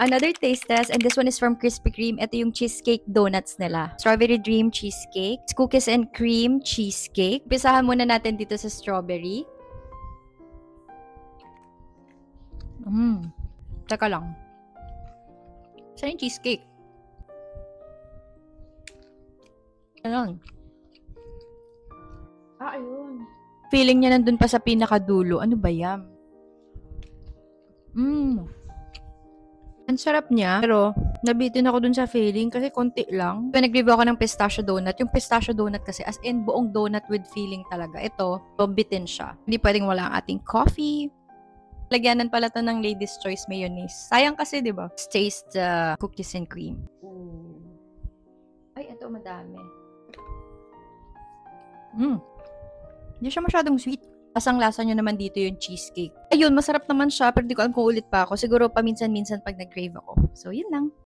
Another taste test, and this one is from Krispy Kreme. Ito yung cheesecake donuts nila. Strawberry Dream Cheesecake. Cookies and Cream Cheesecake. Pisahan muna natin dito sa strawberry. Teka lang. Saan yung cheesecake? Ayun. Ayun. Feeling niya nandun pa sa pinakadulo. Ano ba yan? Ang sarap niya, pero nabitin ako dun sa feeling kasi konti lang. Nag-review ako ng pistachio donut. Yung pistachio donut kasi as in buong donut with feeling talaga. Ito, bitin siya. Hindi pwedeng wala ang ating coffee. Lagyanan pala to ng Lady's Choice mayonnaise. Sayang kasi, di ba? Let's taste the cookies and cream. Ay, ito madami. Hindi siya masyadong sweet. Lasang-lasa nyo naman dito yung cheesecake. Ayun, masarap naman siya, pero di ko alam kung ulit pa ako. Siguro paminsan-minsan pag nag-crave ako. So, yun lang.